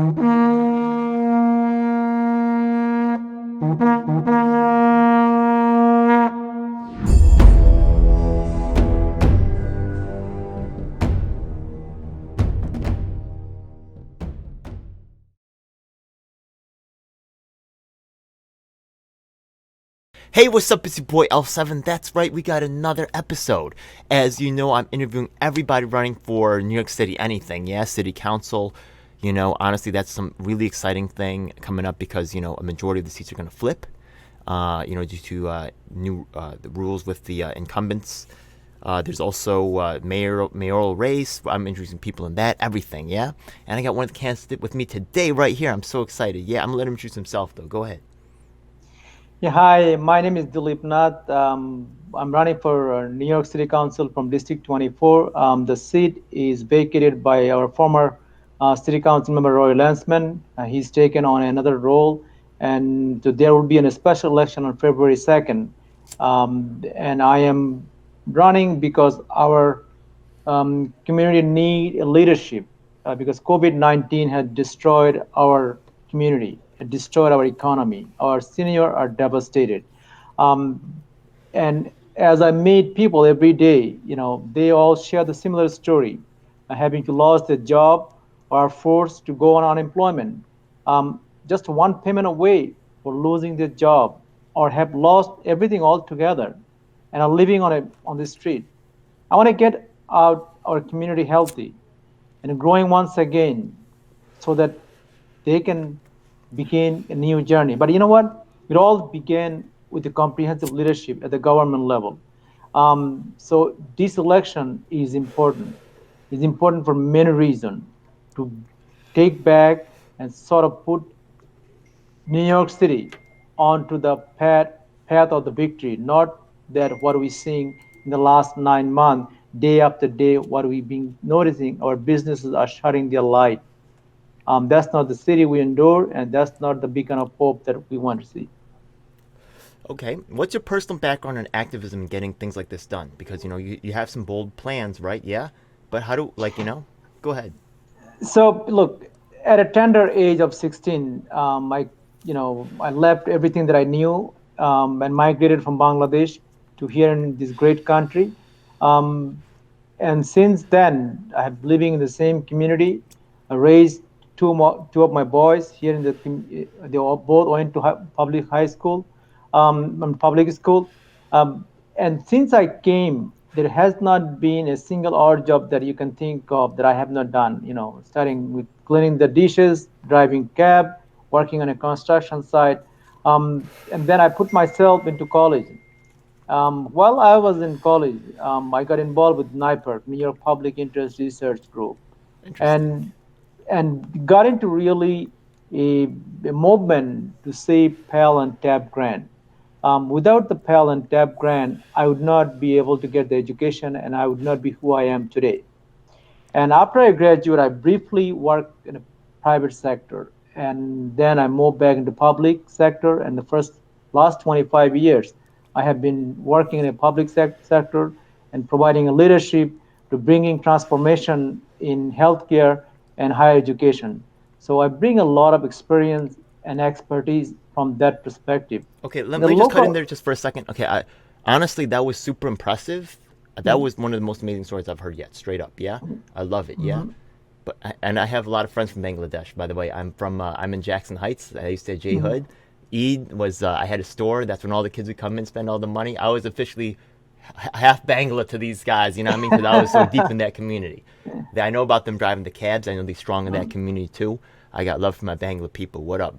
Hey, what's up? It's your boy L7. That's right, we got another episode. As you know, I'm interviewing everybody running for New York City anything. Yeah, City Council. Honestly, that's some really exciting thing coming up because, a majority of the seats are going to flip, due to new the rules with the incumbents. There's also mayoral race. I'm introducing people in that, everything, yeah? And I got one of the candidates with me today right here. I'm so excited. Yeah, I'm going to let him introduce himself, though. Go ahead. Yeah, hi, my name is Dilip Nath. I'm running for New York City Council from District 24. The seat is vacated by our former City Council member Roy Lansman. He's taken on another role, and there will be a special election on February 2nd. And I am running because our community need a leadership because COVID-19 had destroyed our community, it destroyed our economy. Our seniors are devastated. Um, and as I meet people every day, they all share the similar story, having to lose their job or are forced to go on unemployment. Just one payment away for losing their job or have lost everything altogether and are living on the street. I want to get out our community healthy and growing once again so that they can begin a new journey. But you know what? It all began with the comprehensive leadership at the government level. So this election is important. It's important for many reasons to take back and sort of put New York City onto the path of the victory, not that what we're seeing in the last 9 months, day after day, what we've been noticing, our businesses are shutting their light. That's not the city we endure, and that's not the beacon of hope that we want to see. Okay, what's your personal background in activism and getting things like this done? Because you have some bold plans, right? Yeah, but how do Go ahead. So look, at a tender age of 16, I left everything that I knew and migrated from Bangladesh to here in this great country. Um, and since then, I have living in the same community. I raised two of my boys here in they all both went to public high school, and public school. And since I came, there has not been a single odd job that you can think of that I have not done. Starting with cleaning the dishes, driving cab, working on a construction site, and then I put myself into college. While I was in college, I got involved with NYPIRG, New York Public Interest Research Group, Interesting. and got into really a, a movement to save Pell and TAP grant. Without the Pell and TAP grant, I would not be able to get the education, and I would not be who I am today. And after I graduated, I briefly worked in a private sector, and then I moved back into public sector. And the first last 25 years, I have been working in a public sector and providing a leadership to bringing transformation in healthcare and higher education. So I bring a lot of experience and expertise from that perspective. Okay, let The me just cut in local. there just for a second. Okay, honestly, that was super impressive. That was one of the most amazing stories I've heard yet. Straight up, yeah, I love it. Yeah, Mhm, and I have a lot of friends from Bangladesh. By the way, I'm in Jackson Heights. I used to at J mhm. Hood. Eid was I had a store. That's when all the kids would come and spend all the money. I was officially half Bangla to these guys. You know what I mean? Because I was so deep in that community. That I know about them driving the cabs. I know they're strong in that community too. I got love for my Bangla people. What up?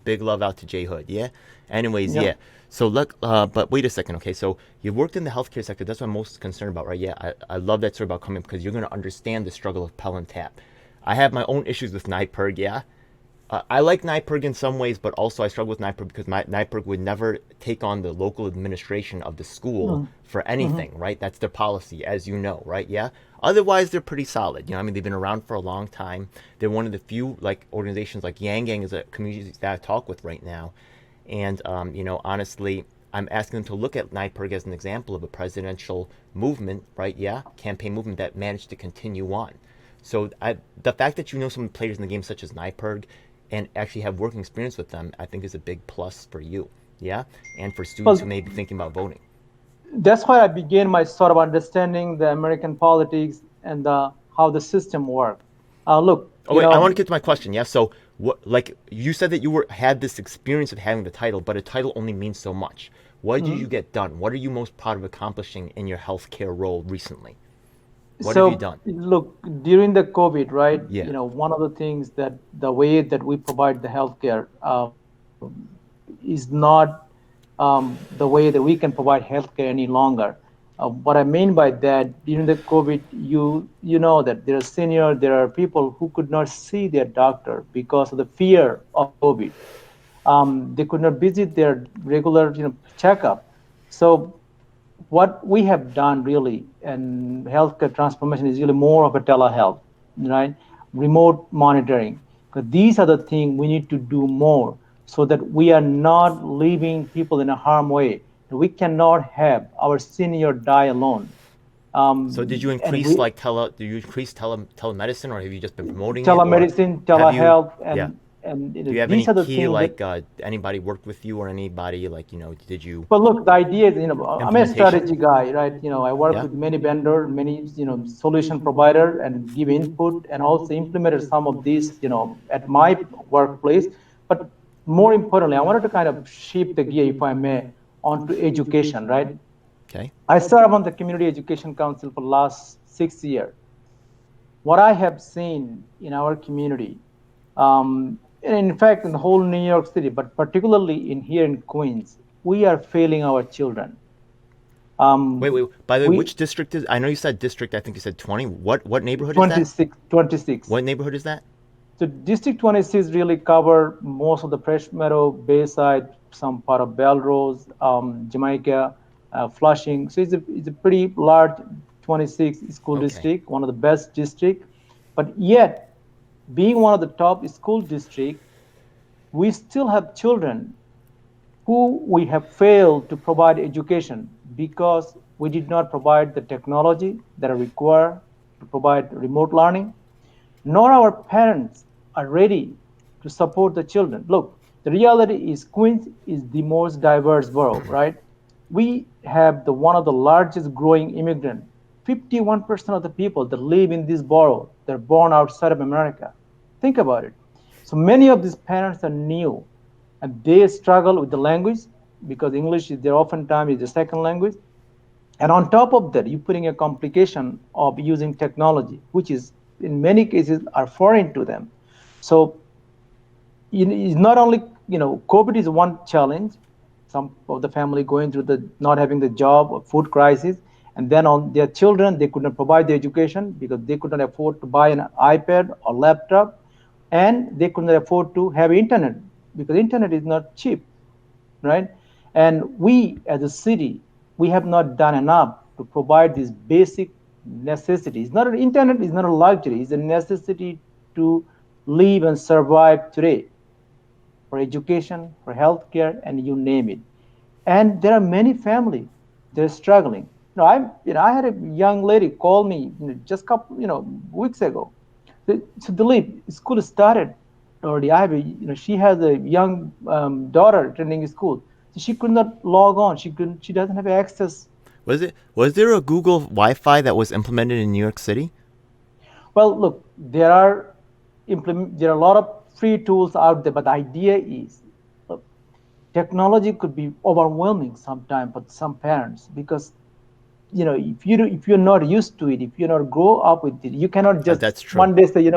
Big love out to J Hood. Yeah. Anyways, Yep. yeah. So look, but wait a second. Okay, so you worked in the healthcare sector. That's what I'm most concerned about, right? Yeah, I love that story about coming because you're going to understand the struggle of Pell and Tap. I have my own issues with NIPERG, yeah. I like NIPERG in some ways, but also I struggle with NIPERG because my NIPERG would never take on the local administration of the school Mhm, for mhm. anything, right? That's their policy, as you know, right? Yeah. Otherwise, they're pretty solid. I mean, they've been around for a long time. They're one of the few like organizations like Yang Gang is a community that I talk with right now, and honestly, I'm asking them to look at NIPERG as an example of a presidential movement, right? Yeah, campaign movement that managed to continue on. So the fact that you know some players in the game such as NYPERG and actually have working experience with them, I think is a big plus for you. Yeah, and for students who Well, may be thinking about voting. that's why I began my sort of understanding the American politics and how the system works. Look, Oh wait, I want to get to my question. Yeah, so what? Like you said that you had this experience of having the title, but a title only means so much. What did you mhm. get done? What are you most proud of accomplishing in your healthcare role recently? What have you So done? look, during the COVID, right? Yeah. One of the things that the way that we provide the healthcare is not the way that we can provide healthcare any longer. What I mean by that, during the COVID, you know that there are people who could not see their doctor because of the fear of COVID. They could not visit their regular checkup. So what we have done really in healthcare transformation is really more of a telehealth, right? Remote monitoring. Because these are the things we need to do more so that we are not leaving people in a harm way. We cannot have our senior die alone. So did you And increase like did you increase telemedicine, or have you just been promoting it, or telemedicine, have you? telehealth, Yeah. and Do you have any these are the key things that. like anybody worked with you or anybody like did you Well, look, the idea is, I'm a implementation? strategy guy, right? I work Yeah. with many vendor, many, solution provider and give input and also implemented some of these, at my workplace. But more importantly, I wanted to kind of shift the gear, if I may, onto education, right? Okay. I serve on the Community Education Council for the last 6 years. What I have seen in our community, and in fact, in the whole New York City, but particularly in here in Queens, we are failing our children. Wait. By the way, We which district is? I know you said district. I think you said 20. What neighborhood is that? 26, 26. What neighborhood is that? So District 26 really cover most of the Fresh Meadow, Bayside, some part of Belrose, Jamaica, Flushing. So it's a pretty large 26 school Okay. district, one of the best district. But yet, being one of the top school district, we still have children who we have failed to provide education because we did not provide the technology that are required to provide remote learning, nor our parents are ready to support the children. Look, the reality is Queens is the most diverse borough, right? We have the one of the largest growing immigrant. 51% of the people that live in this borough, they're born outside of America. Think about it. So many of these parents are new and they struggle with the language because English is their oftentimes is the second language. And on top of that, you're putting a complication of using technology, which is in many cases are foreign to them. So it's not only, COVID is one challenge. Some of the family going through the not having the job or food crisis, and then on their children, they could not provide the education because they could not afford to buy an iPad or laptop, and they could not afford to have internet because internet is not cheap, right? And we as a city, we have not done enough to provide these basic necessities. Not an internet is not a luxury; it's a necessity to live and survive today for education, for healthcare, and you name it. And there are many families that are struggling. I had a young lady call me just couple, weeks ago. So Dilip, school started already. She has a young daughter attending school. So she could not log on. She doesn't have access. Was there a Google Wi-Fi that was implemented in New York City? Well, look, there are a lot of free tools out there, but the idea is, look, technology could be overwhelming sometimes for some parents because if you're not used to it, if you're not grow up with it, you cannot just That's true. one day say,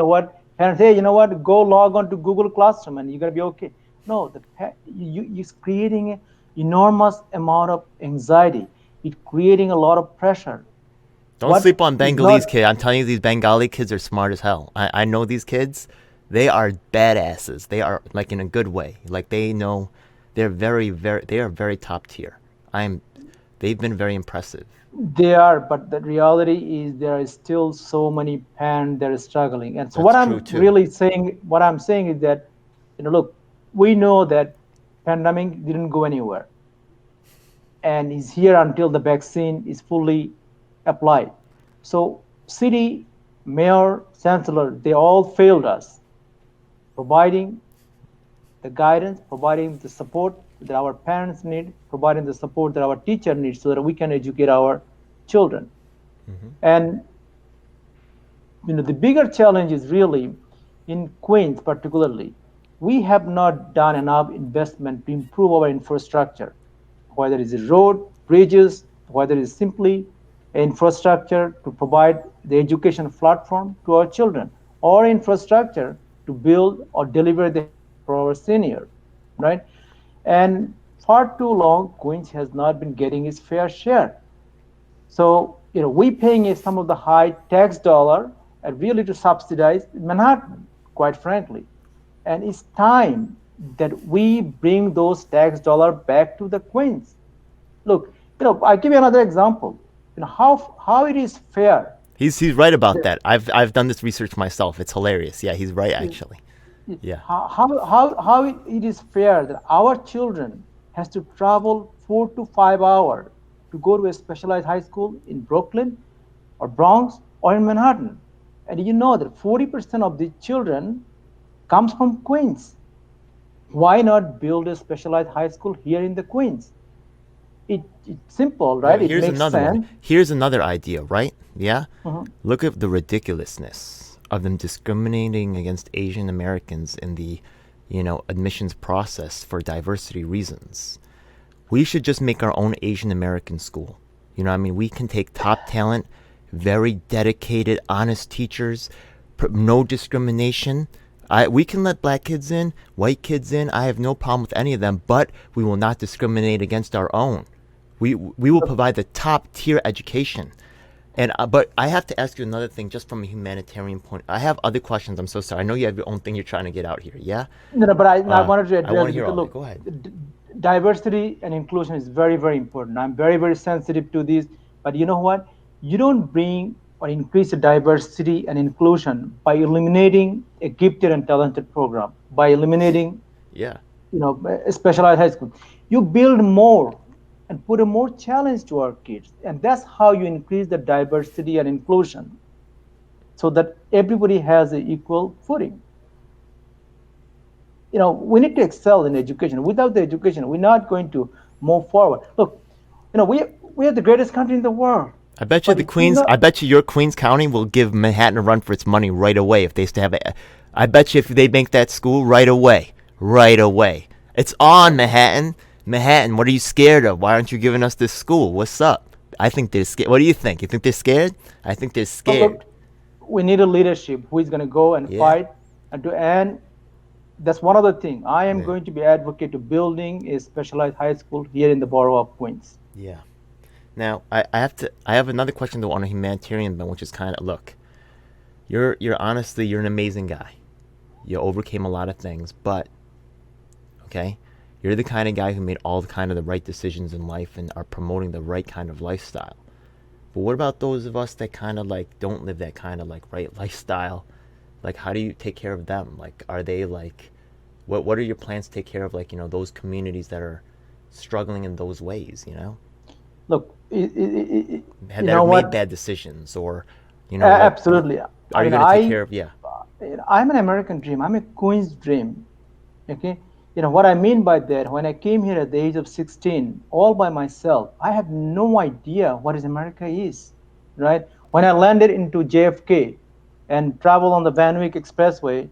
parents, hey, go log on to Google Classroom and you're gonna be okay. No, it's creating an enormous amount of anxiety. It's creating a lot of pressure. Don't What sleep on is not Bengalese kids. I'm telling you, these Bengali kids are smart as hell. I know these kids. They are badasses. They are like in a good way. Like they know, they are very top tier. They've been very impressive. They are, but the reality is there are still so many parents that are struggling. And so That's true too. what I'm saying is that, look, we know that pandemic didn't go anywhere and is here until the vaccine is fully applied. So city mayor, chancellor, they all failed us, providing the guidance, providing the support that our parents need, providing the support that our teacher needs so that we can educate our children. Mm-hmm. And the bigger challenge is really in Queens particularly. We have not done enough investment to improve our infrastructure, whether it's a road, bridges, whether it's simply infrastructure to provide the education platform to our children, or infrastructure to build or deliver the healthcare for our senior, right? And for too long, Queens has not been getting its fair share. So, we paying some of the high tax dollar and really to subsidize Manhattan, quite frankly. And it's time that we bring those tax dollar back to the Queens. Look, I give you another example. How it is fair. He's right about that. I've done this research myself. It's hilarious. Yeah, he's right actually. Yeah. How it is fair that our children has to travel 4 to 5 hours to go to a specialized high school in Brooklyn or Bronx or in Manhattan. And you know that 40% of the children comes from Queens. Why not build a specialized high school here in the Queens? It's simple, Yeah, right? It here's makes another one. sense. Here's another idea, right? Yeah? Mhm. Look at the ridiculousness of them discriminating against Asian Americans in the, admissions process for diversity reasons. We should just make our own Asian American school. You know what I mean? We can take top talent, very dedicated, honest teachers, no discrimination. We can let black kids in, white kids in. I have no problem with any of them, but we will not discriminate against our own. We will provide the top tier education. And but I have to ask you another thing, just from a humanitarian point. I have other questions. I'm so sorry. I know you have your own thing you're trying to get out here. Yeah. No, but I wanted to I want address to hear because all of it. look, Go ahead. diversity and inclusion is very, very important. I'm very, very sensitive to this. But you know what? You don't bring or increase the diversity and inclusion by eliminating a gifted and talented program, by eliminating Yeah. a specialized high school. You build more and put a more challenge to our kids, and that's how you increase the diversity and inclusion, so that everybody has an equal footing. We need to excel in education. Without the education, we're not going to move forward. Look, we are the greatest country in the world. I bet you But the if we Queens. not, I bet you your Queens County will give Manhattan a run for its money right away if they used to have it. I bet you if they make that school right away, right away. It's on Manhattan. Manhattan, what are you scared of? Why aren't you giving us this school? What's up? I think they're scared. What do you think? You think they're scared? I think they're scared. look, we need a leadership who is going to go and Yeah. fight and that's one other thing. I am Yeah. going to be advocate to building a specialized high school here in the borough of Queens. Yeah. Now I have another question though on a humanitarian bent, which is kind of look. You're honestly you're an amazing guy. You overcame a lot of things, but okay, you're the kind of guy who made all the kind of the right decisions in life and are promoting the right kind of lifestyle. But what about those of us that kind of like don't live that kind of like right lifestyle? Like how do you take care of them? Like are they like what are your plans to take care of like, those communities that are struggling in those ways, Look, That you know have made what? bad decisions or what Absolutely. are you going to take care of? Yeah. I'm an American dream. I'm a Queen's dream. Okay. What I mean by that, when I came here at the age of 16, all by myself, I had no idea what is America is, right? When I landed into JFK and traveled on the Van Wyck Expressway,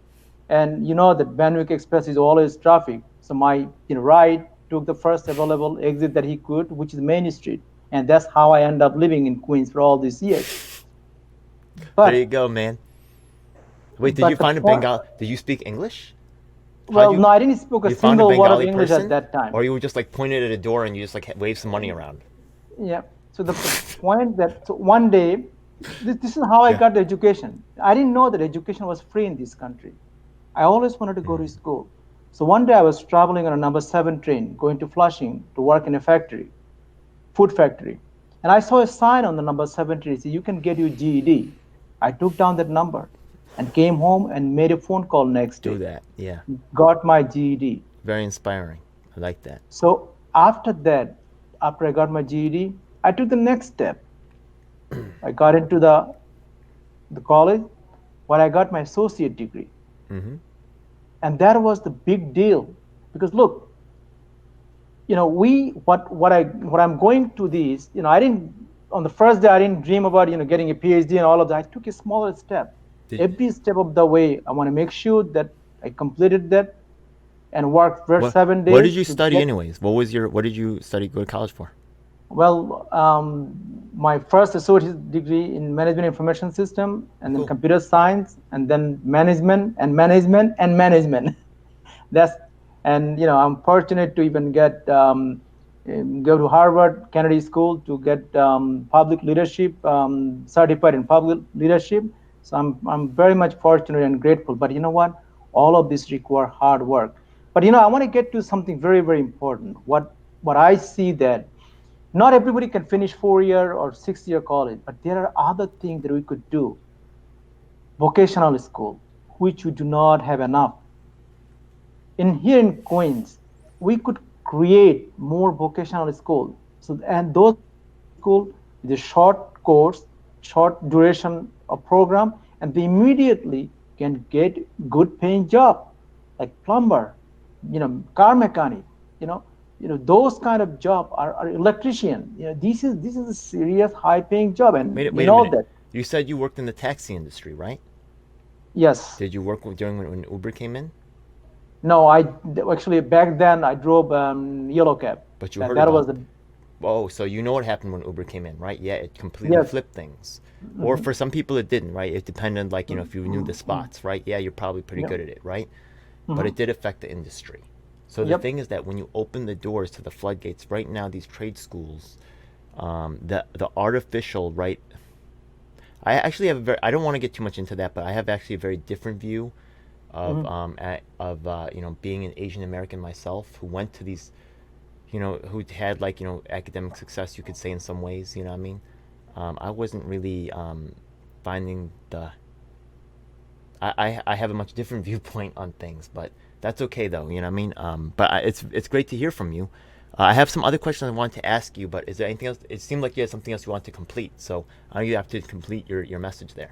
and you know that Van Wyck Express is always traffic. So my ride took the first available exit that he could, which is Main Street, and that's how I ended up living in Queens for all these years. There you But go, man. Wait, did you but the find a point, Bengal? Did you speak English? How'd well, you no, I didn't speak a you found a single word of Bengali English at person, that time. or you were just like pointed at a door and you just like waved some money around? Yeah. So the point that so one day, this is how I Yeah. got the education. I didn't know that education was free in this country. I always wanted to go to school. So one day I was traveling on a number 7 train going to Flushing to work in a factory, food factory. And I saw a sign on the number 7 train, said, you can get your GED. I took down that number and came home and made a phone call next Do day, that. Yeah. got my GED. Very inspiring. I like that. So after that, after I got my GED, I took the next step. I got into the the college where I got my associate degree. Mm-hmm. And that was the big deal because look, what I'm going to these, I didn't on the first day I didn't dream about getting a PhD and all of that. I took a smaller step. Did Every step of the way, I want to make sure that I completed that and worked for what 7 days what did you to study get. anyways? What did you study go to college for? Well, my first associate degree in management information system, Oh, and then cool. computer science, and then management and management and management. That's and I'm fortunate to even get go to Harvard Kennedy School to get public leadership certified in public leadership. So I'm very much fortunate and grateful. But you know what? All of this require hard work. But I want to get to something very very important. What I see that not everybody can finish 4 year or 6 year college, but there are other things that we could do. Vocational school, which we do not have enough in here in Queens, we could create more vocational school. So and those vocational school is a short course, short duration of program, and they immediately can get good paying job like plumber, car mechanic, you know, those kind of job are electrician. This is a serious high paying job, and we Wait a know minute. that. You said you worked in the taxi industry, right? Yes. Did you work during when Uber came in? No, I actually back then I drove yellow cab. But you That heard that about. was the Oh, so you know what happened when Uber came in, right? Yeah, it completely yes. flipped things. Or Hmm. for some people it didn't, right? It depended, like, if you knew the Hmm. spots, right? Yeah, you're probably pretty Yep. good at it, right? But Hmm. it did affect the industry. So the Yep. thing is that when you open the doors to the floodgates, right now, these trade schools, the artificial, right? I actually have a very, I don't want to get too much into that, but I have actually a very different view of, Hmm. being an Asian American myself who went to these, who had, like, academic success, you could say, in some ways, you know what I mean? I wasn't really finding the. I have a much different viewpoint on things, but that's okay though. You know what I mean? But it's great to hear from you. I have some other questions I wanted to ask you, but is there anything else? It seemed like you had something else you want to complete, so I know you have to complete your message there.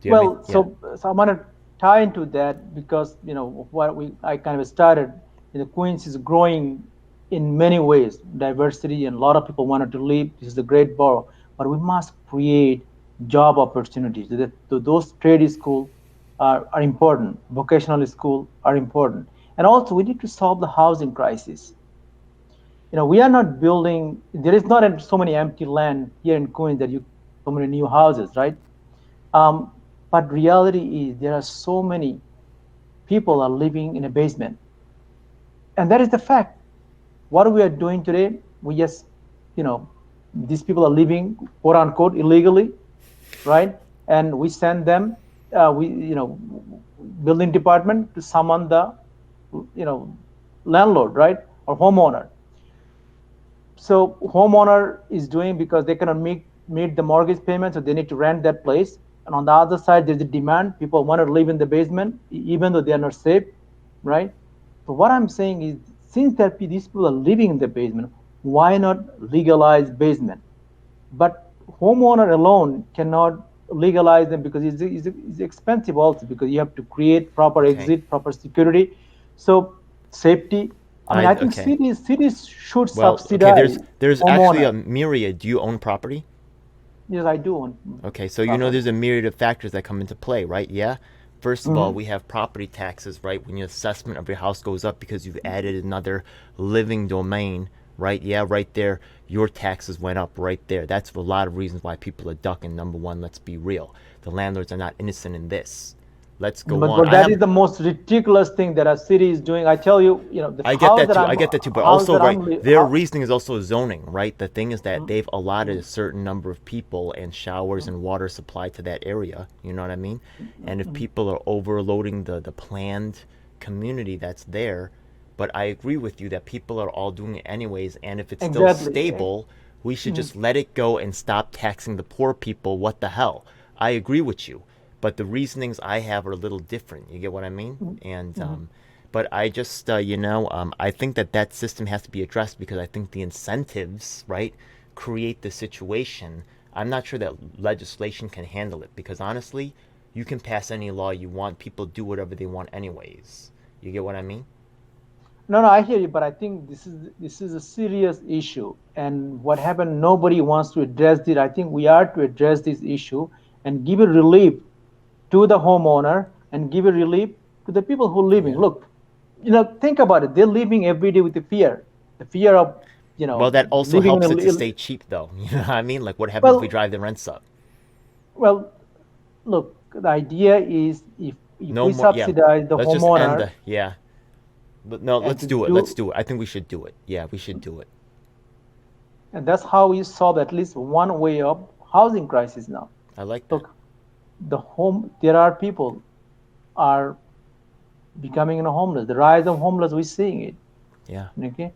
Do you have any? Well, Yeah. so I'm gonna tie into that because what we I kind of started. Queens is growing in many ways, diversity, and a lot of people wanted to live. This is a great borough, but we must create job opportunities. Those trade school are important. Vocational school are important, and also we need to solve the housing crisis. We are not building. There is not so many empty land here in Queens that you can build so many new houses, right? Um, but reality is there are so many people are living in a basement, and that is the fact. What we are doing today, we just, you know, these people are living quote unquote illegally, right? And we send them, building department to summon the, you know, landlord, right, or homeowner. So homeowner is doing because they cannot meet the mortgage payment, so they need to rent that place. And on the other side, there's a demand. People want to live in the basement, even though they are not safe, right? So what I'm saying is, since that these people are living in the basement, why not legalize basement? But homeowner alone cannot legalize them because it's expensive also because you have to create proper Okay. exit, proper security. So safety. I mean, I think Okay. cities should Well, okay. subsidize There's actually a homeowner. myriad. Do you own property? Yes, I do own Okay, so property. there's a myriad of factors that come into play, right? Yeah. First of all, Hmm. we have property taxes, right? When your assessment of your house goes up because you've added another living domain, right? Yeah, right there, your taxes went up right there. That's a lot of reasons why people are ducking. Number one, let's be real. The landlords are not innocent in this. Let's go But on. but that is the most ridiculous thing that a city is doing. I tell you, the I get house that that too. I'm I get that too. But house also, that right, I'm their reasoning is also zoning, right? The thing is that they've allotted a Mhm, certain number of people and showers and water supply to that area. You know what I mean? And if mhm. people are overloading the planned community that's there, but I agree with you that people are all doing it anyways. And if it's still Exactly. stable, we should Mhm, just let it go and stop taxing the poor people. What the hell? I agree with you, but the reasonings I have are a little different. You get what I mean? mhm, And mhm. but I just I think that system has to be addressed because I think the incentives, right, create the situation. I'm not sure that legislation can handle it, because honestly, you can pass any law you want. People do whatever they want anyways. You get what I mean? No, no, I hear you, but I think this is a serious issue. And what happened? Nobody wants to address it. I think we are to address this issue and give a relief to the homeowner and give a relief to the people who are living. Yeah. Look, think about it. They're living every day with the fear of, Well, that also living in helps a it to stay cheap, though. You know what I mean? Like, what happens if we well, drive the rents up? well. Look, the idea is if No we more. Yeah. subsidize the Let's just end homeowner the. Yeah. No, and let's to do it. Let's do, do it. I think we should do it. Yeah, we should do it. and that's how we solve at least one way of housing crisis now. I like that. Look, there are people are becoming homeless. The rise of homeless, we're seeing it. Yeah. Okay,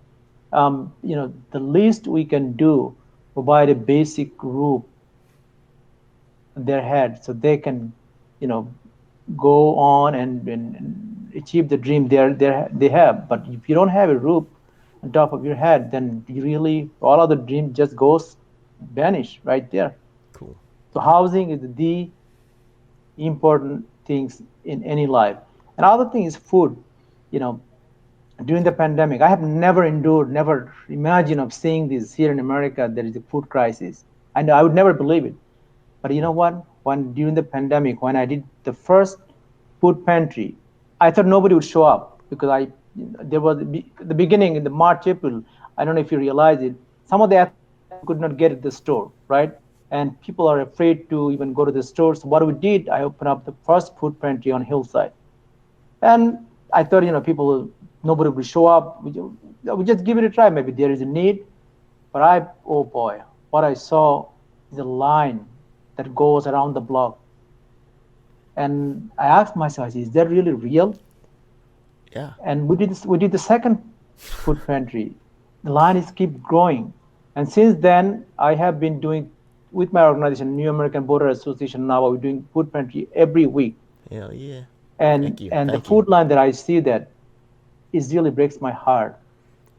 the least we can do, provide a basic roof on their head so they can, you know, go on and achieve the dream they have. But if you don't have a roof on top of your head, then you really all of the dream just goes vanish right there. Cool. So housing is the important things in any life. Another thing is food. You know, during the pandemic, I have never endured, never imagined of seeing this here in America. There is a food crisis. I know I would never believe it. But you know what? When during the pandemic, when I did the first food pantry, I thought nobody would show up because there was the beginning in the March, April. I don't know if you realize it. Some of the athletes could not get at the store, right? And people are afraid to even go to the store. So what we did, I opened up the first food pantry on Hillside, and I thought, nobody will show up. We just give it a try. Maybe there is a need. But oh boy, what I saw is a line that goes around the block. And I asked myself, is that really real? Yeah. And we did the second food pantry. The line is keep growing. And since then, I have been doing with my organization, New American Border Association. Now we're doing food pantry every week. Hell yeah. And Thank you. and the Thank you. food line that I see that it really breaks my heart.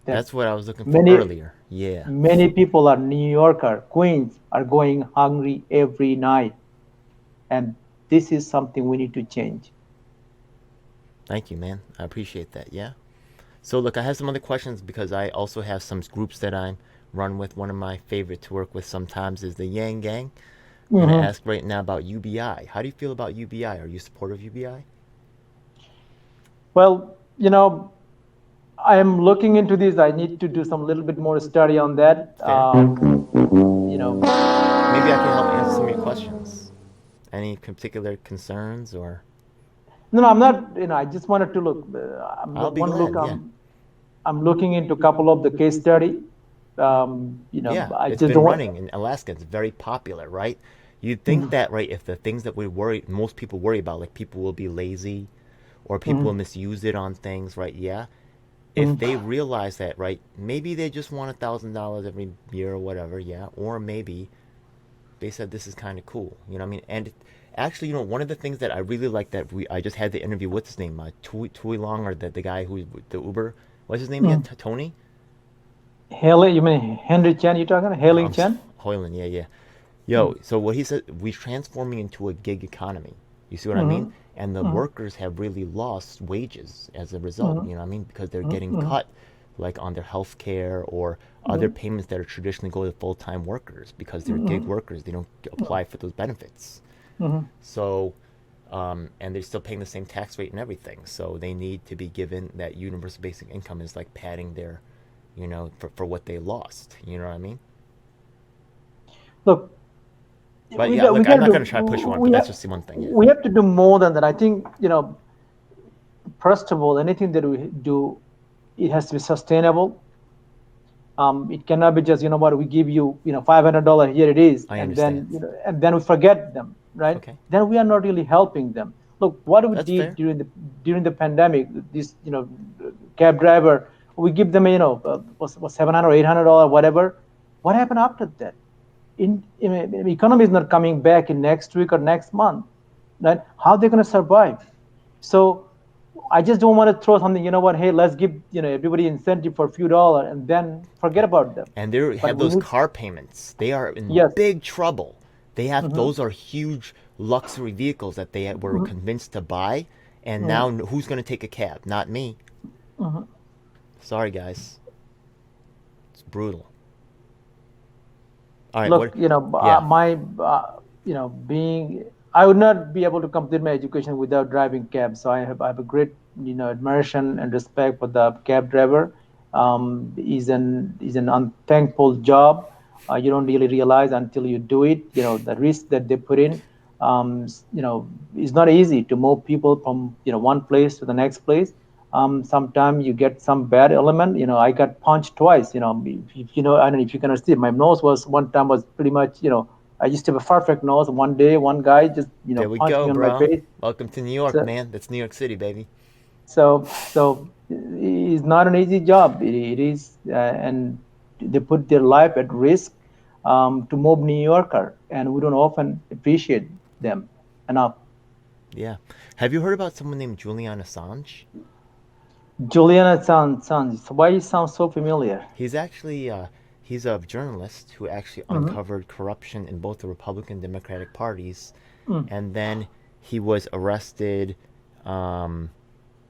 That That's what I was looking for many earlier. Yeah. many people are New Yorker, Queens are going hungry every night. And this is something we need to change. Thank you, man. I appreciate that. Yeah. So look, I have some other questions because I also have some groups that I run with. One of my favorite to work with sometimes is the Yang Gang. I'm going to Mhm. ask right now about UBI. How do you feel about UBI? Are you supportive of UBI? Well, I am looking into this. I need to do some little bit more study on that. Fair. You know, Maybe I can help answer some of your questions. Any particular concerns or? no, I'm not. I just wanted to look. I'll be One look. glad. Yeah. I'm looking into a couple of the case study. Yeah, I it's just been don't want. running in Alaska. It's very popular, right? You'd think that, right, if the things that most people worry about, like people will be lazy or people will misuse it on things, right? Yeah. If they realize that, right, maybe they just want $1,000 every year or whatever, yeah. Or maybe they said this is kind of cool, you know what I mean? And actually, one of the things that I really like that I just had the interview, what's his name? Tui Long, or the guy who, the Uber, what's his name again? Tony? Haley, you mean Henry Chen? You talking? No, Haley Chen? Hoyland, yeah, yeah. Yo, so what he said, we're transforming into a gig economy. You see what I mean? And the workers have really lost wages as a result, you know what I mean? Because they're getting cut, like on their health care or other payments that are traditionally go to full-time workers because they're gig workers. They don't apply for those benefits. So, and they're still paying the same tax rate and everything. So they need to be given that universal basic income is like padding their, for what they lost. You know what I mean? Look, But we yeah, got, we look, got I'm to not do. going to try to push you on, but We that's have, just the one thing. Yeah. we have to do more than that. I think first of all, anything that we do, it has to be sustainable. It cannot be just what we give you, $500, here it is, I and then understand. and then we forget them, right? Okay. Then we are not really helping them. Look, what we That's did fair. during the pandemic, this cab driver, we give them was $700 or $800, whatever. What happened after that? Economy is not coming back in next week or next month, right? How are they going to survive? So I just don't want to throw something. You know what? Hey, let's give everybody incentive for a few dollars and then forget about them. And they But have we those need, car payments. They are in yes. big trouble. They have Hmm. those are huge luxury vehicles that they were Hmm. convinced to buy, and now Hmm. who's going to take a cab? Not me. Hmm. Sorry, guys. It's brutal. All right, Look, what? Yeah, my being, I would not be able to complete my education without driving cab. So I have a great admiration and respect for the cab driver. Is an unthankful job. You don't really realize until you do it. The risk that they put in. It's not easy to move people from one place to the next place. Sometimes you get some bad element. I got punched twice. I don't know if you can see. My nose was one time was pretty much. I used to have a perfect nose. One day, one guy just there we punched go, me on my bro. face. Welcome to New York, So man. That's New York City, baby. so it's not an easy job. It is, and they put their life at risk to move New Yorker, and we don't often appreciate them enough. Yeah. Have you heard about someone named Julian Assange? Juliana sounds. Why it sounds so familiar? He's actually he's a journalist who actually Hmm. uncovered corruption in both the Republican and Democratic parties, Mm. and then he was arrested. Um,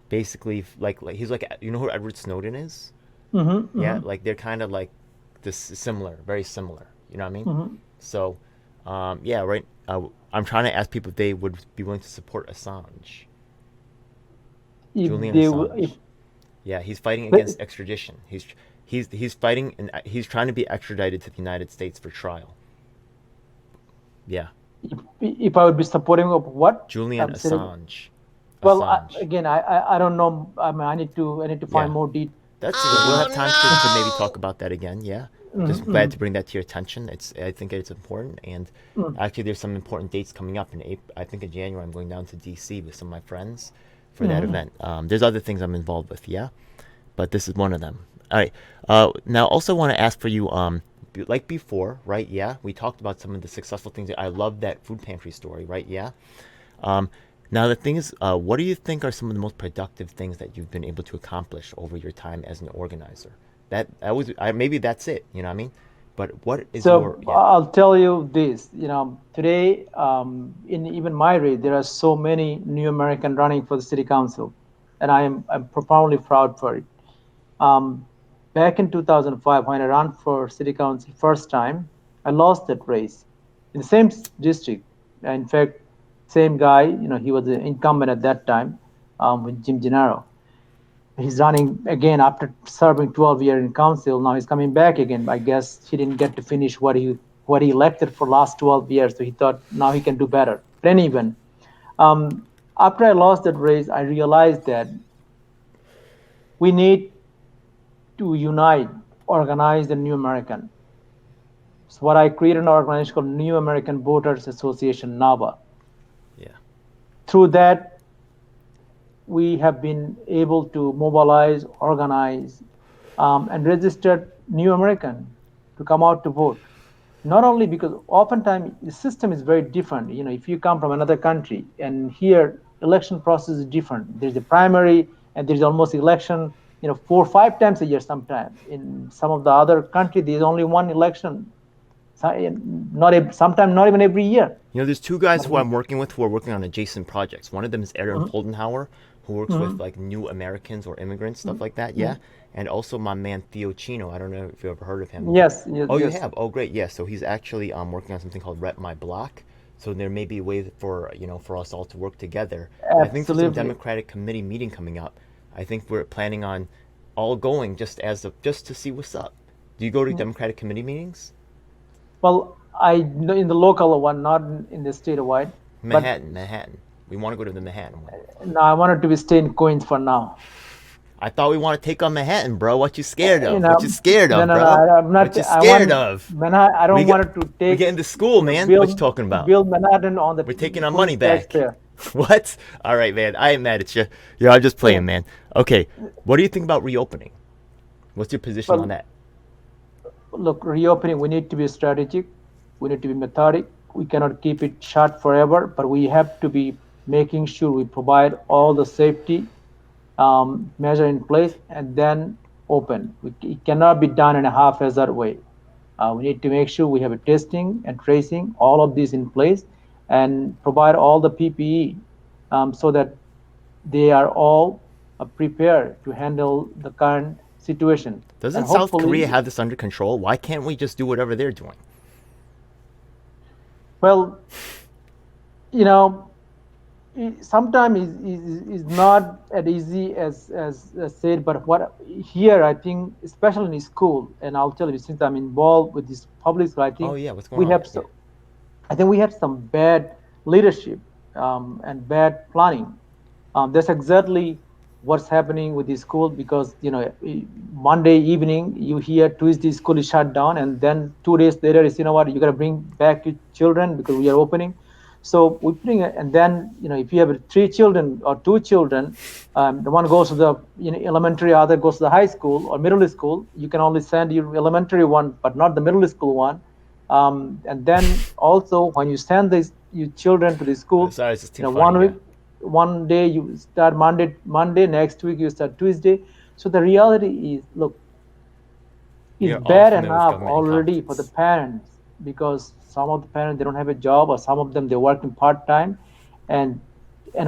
Basically, like he's like you know who Edward Snowden is? Hmm. Yeah, Hmm. like they're kind of like this similar, very similar. You know what I mean? Hmm. So, yeah, right. I'm trying to ask people if they would be willing to support Assange, If Julian they if Assange. Yeah, he's fighting but against extradition. He's fighting and he's trying to be extradited to the United States for trial. Yeah, if I would be supporting of what Julian I'm saying. Assange. Well, Assange. again, I don't know. I mean, I need to find Yeah, more details. that's we'll have time to maybe talk about that again. Yeah, just glad Mm-hmm. to bring that to your attention. I think it's important, and Mm. actually there's some important dates coming up in April. I think in January I'm going down to DC with some of my friends for that Mm. event. There's other things I'm involved with. Yeah, but this is one of them. All right. Now also want to ask for you. Like before, right? Yeah, we talked about some of the successful things. I love that food pantry story, right? Yeah. Um, Now the thing is, what do you think are some of the most productive things that you've been able to accomplish over your time as an organizer? That was maybe that's it. You know what I mean? But what is So your yeah I'll tell you this. Today, in even my race, there are so many new American running for the city council, and I'm profoundly proud for it. Um, Back in 2005, when I ran for city council first time, I lost that race in the same district. In fact, same guy, he was the incumbent at that time, with Jim Gennaro. He's running again after serving 12 years in council. Now he's coming back again. I guess he didn't get to finish what he elected for last 12 years, so he thought now he can do better. But anyway, um, after I lost that race, I realized that we need to unite, organize the New American. So what I created an organization called New American Voters Association (NAVA). yeah Through that, we have been able to mobilize, organize, and register new American to come out to vote. Not only because oftentimes the system is very different. If you come from another country and here election process is different. There's a primary and there's almost election, 4 or 5 times a year sometimes. In some of the other country, there's only one election, not sometimes not even every year. there's two guys But who I'm working with who are working on adjacent projects. One of them is Aaron Mhm. Poldenhauer, who works with Mhm. like new Americans or immigrants, stuff like that. Yeah, Mhm. and also my man Theo Chino. I don't know if you ever heard of him. Yes, yes, Oh, you yes. have? Oh, great. Yeah. So he's actually working on something called Rep My Block. So there may be a way for for us all to work together. And I think there's a Absolutely. Democratic committee meeting coming up. I think we're planning on all going just to see what's up. Do you go to Democratic committee meetings? Well, I know in the local one, not in the statewide, but Manhattan, Manhattan. We want to go to the Manhattan one. no, I wanted to be stay in Queens for now. I thought we want to take on Manhattan, bro. What you scared You of? What you know, scared no, of, no, no. bro? I'm not. What you I scared want of? Manhattan. I We don't get want it to we take, get into school, man. What you build talking about? build Manhattan on the We're taking our money Queens back. taxpayer. What? All right, man. I ain't mad at you. Yeah, I'm just Yeah. playing, man. Okay. What do you think about reopening? What's your position on Well, that? look, reopening. We need to be strategic. We need to be methodic. We cannot keep it shut forever, but we have to be making sure we provide all the safety, measure in place, and then open. It cannot be done in a haphazard way. We need to make sure we have a testing and tracing, all of these in place, and provide all the PPE so that they are all prepared to handle the current situation. And Doesn't South Korea hopefully, have this under control? Why can't we just do whatever they're doing? well, you know, sometimes is not as easy as said, but what here I think, especially in school, and I'll tell you, since I'm involved with this public school, I Oh think yeah, what's going we on? have Yeah. so I think we had some bad leadership and bad planning. That's exactly what's happening with the school, because Monday evening you hear Tuesday school is shut down, and then 2 days later is, what, you got to bring back your children because we are opening. So we bring it, and then if you have three children or two children, the one goes to the elementary, other goes to the high school or middle school. You can only send your elementary one, but not the middle school one. And then also when you send your children to the school, Sorry, it's just too funny. one week, Yeah. one day you start Monday, next week you start Tuesday. So the reality is, look, We it's are all bad familiar with enough government already for the incompetence. parents, because some of the parents, they don't have a job, or some of them they're working part-time, and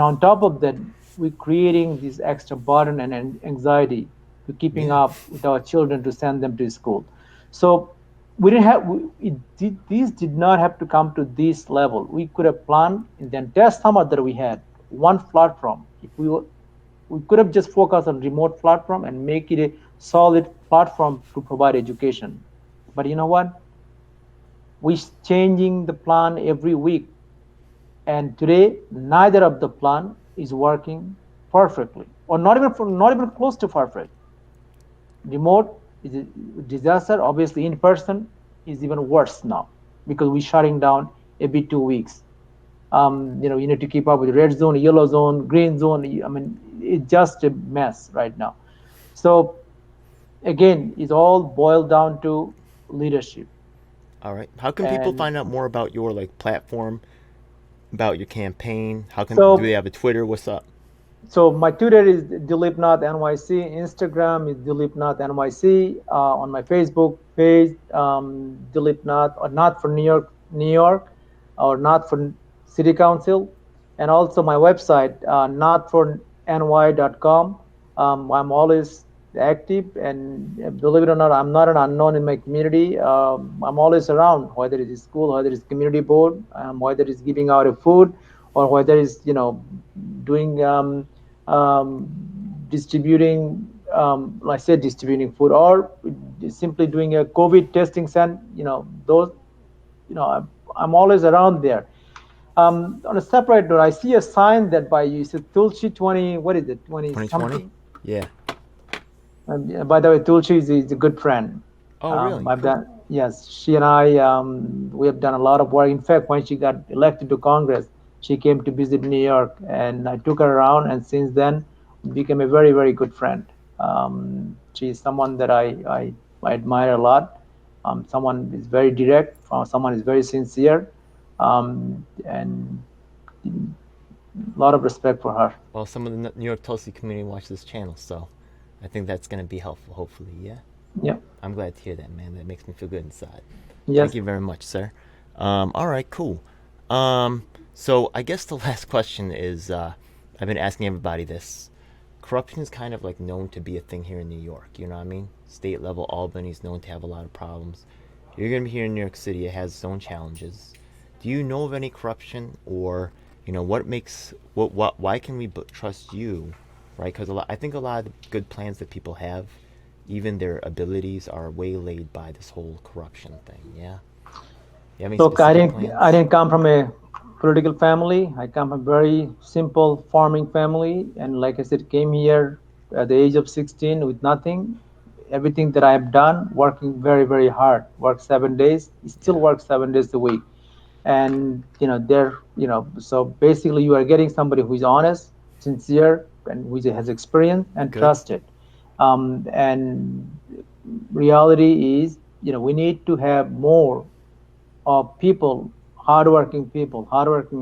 on top of that, we're creating this extra burden and anxiety to keeping Yeah. up with our children to send them to school. So we didn't have these did not have to come to this level. We could have planned in the entire summer that we had one platform. If we could have just focused on remote platform and make it a solid platform to provide education. But you know what? We're changing the plan every week, and today neither of the plan is working perfectly, or not even close to perfect. Remote is a disaster. Obviously, in person is even worse now, because we're shutting down every 2 weeks. You need to keep up with red zone, yellow zone, green zone. I mean, it's just a mess right now. So again, it all boiled down to leadership. All right. How can people And find out more about your like platform, about your campaign? How can do they so have a Twitter? What's up? my Twitter is Dilip Nath NYC. Instagram is Dilip Nath NYC. On my Facebook page, Dilip Nath, or Nath for New York, or Nath for City Council, and also my website, nathforny.com. I'm always active, and believe it or not, I'm not an unknown in my community. I'm always around, whether it is school, whether it's community board, whether it's giving out a food, or whether it's doing um, distributing, like I said, distributing food, or simply doing a COVID testing center. Those, I'm always around there. On a separate note, I see a sign that by you, said Tulsi 20, what is it, 20 2020? something? Yeah. By the way, Tulsi is a good friend. Oh, really? I've Cool. done, yes, she and I, we have done a lot of work. In fact, when she got elected to Congress, she came to visit New York, and I took her around, and since then, we became a very, very good friend. She's someone that I admire a lot. Someone is very direct, someone is very sincere, and a lot of respect for her. Well, some of the New York Tulsi community watch this channel, so I think that's going to be helpful, hopefully, yeah? Yeah. I'm glad to hear that, man. That makes me feel good inside. Thank Yes. you very much, sir. All right, cool. So I guess the last question is I've been asking everybody this. Corruption is kind of like known to be a thing here in New York, you know what I mean? State level, Albany is known to have a lot of problems. You're going to be here in New York City, it has its own challenges. Do you know of any corruption, or what makes what why can we trust you, right? Because I think a lot of the good plans that people have, even their abilities are waylaid by this whole corruption thing. Yeah. You have any Look, specific I plans? didn't come from a political family. I come from a very simple farming family, and like I said, came here at the age of 16 with nothing. Everything that I have done, working very, very hard. Work 7 days, still Yeah. work 7 days a week, and so basically, you are getting somebody who is honest, sincere, and who has experience and Good. trusted. And reality is, we need to have more of people, hardworking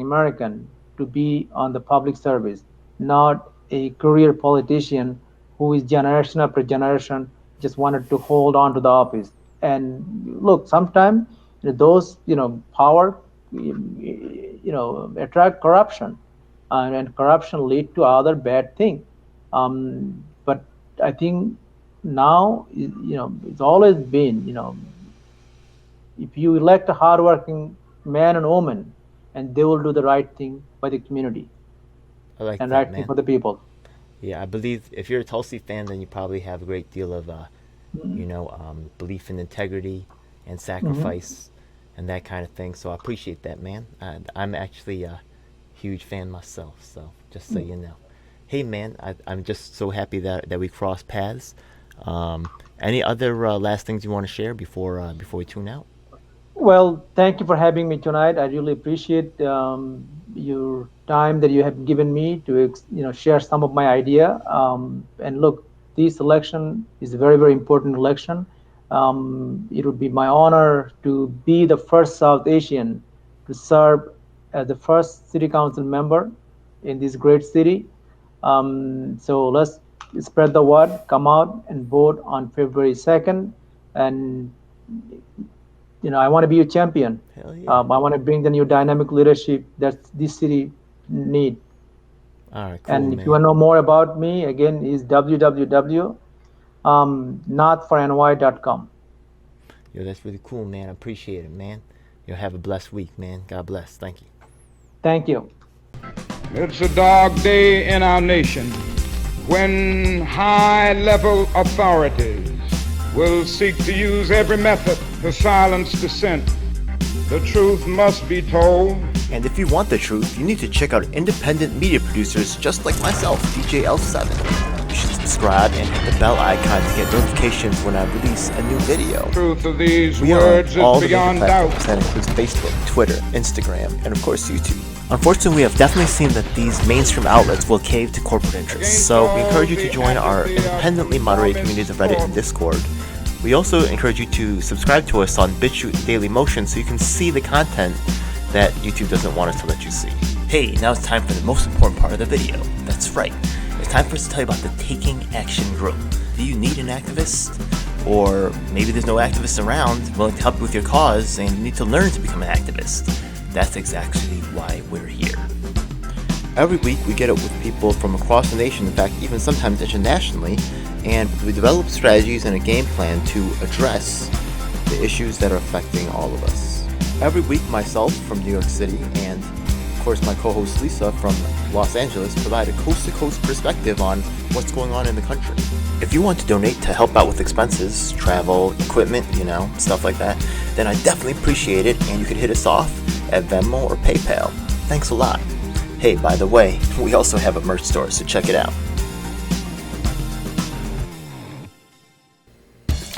American, to be on the public service, not a career politician who is generation after generation just wanted to hold on to the office. And look, sometimes those power attract corruption, and corruption lead to other bad thing. But I think now it's always been if you elect a hardworking man and woman, and they will do the right thing by the community I like and that, right thing man. for the people. Yeah, I believe if you're a Tulsi fan, then you probably have a great deal of, belief in integrity and Hmm. sacrifice and that kind of thing. So I appreciate that, man. I'm actually a huge fan myself, so just so you know. Hey, man, I'm just so happy that we crossed paths. Any other last things you want to share before we tune out? Well, thank you for having me tonight. I really appreciate your time that you have given me to share some of my idea. And look, this election is a very very important election. It would be my honor to be the first South Asian to serve as the first city council member in this great city. So let's spread the word. Come out and vote on February 2nd, and I want to be a champion. Hell yeah. I want to bring the new dynamic leadership that this city need. All right, cool, And if you man. want to know more about me, again, is www notforny.com. Yo, that's really cool, man. I appreciate it, man. Yo, have a blessed week, man. God bless. Thank you. Thank you. It's a dark day in our nation when high-level authorities will seek to use every method to silence dissent. The truth must be told. And if you want the truth, you need to check out independent media producers just like myself, DJ L7. You should subscribe and hit the bell icon to get notifications when I release a new video. Truth of these We are words on all is the major beyond platforms. doubt. That includes Facebook, Twitter, Instagram, and of course YouTube. Unfortunately, we have definitely seen that these mainstream outlets will cave to corporate interests, so we encourage you to join our independently moderated communities of Reddit and Discord. We also encourage you to subscribe to us on BitChute and Dailymotion so you can see the content that YouTube doesn't want us to let you see. Hey, now it's time for the most important part of the video. That's right. It's time for us to tell you about the Taking Action Group. Do you need an activist? Or maybe there's no activists around willing to help you with your cause and you need to learn to become an activist. That's exactly why we're here. Every week we get up with people from across the nation, in fact even sometimes internationally, and we develop strategies and a game plan to address the issues that are affecting all of us. Every week myself from New York City and of course my co-host Lisa from Los Angeles provide a coast-to-coast perspective on what's going on in the country. If you want to donate to help out with expenses, travel, equipment, stuff like that, then I definitely appreciate it and you could hit us off at Venmo or PayPal. Thanks a lot. Hey, by the way, we also have a merch store, so check it out.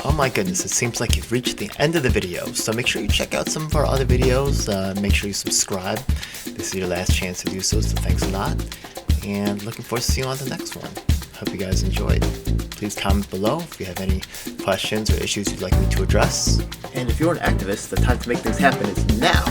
Oh my goodness, it seems like you've reached the end of the video, so make sure you check out some of our other videos, make sure you subscribe. This is your last chance to do so thanks a lot, and looking forward to seeing you on the next one. Hope you guys enjoyed. Please comment below if you have any questions or issues you'd like me to address. And if you're an activist, the time to make things happen is now.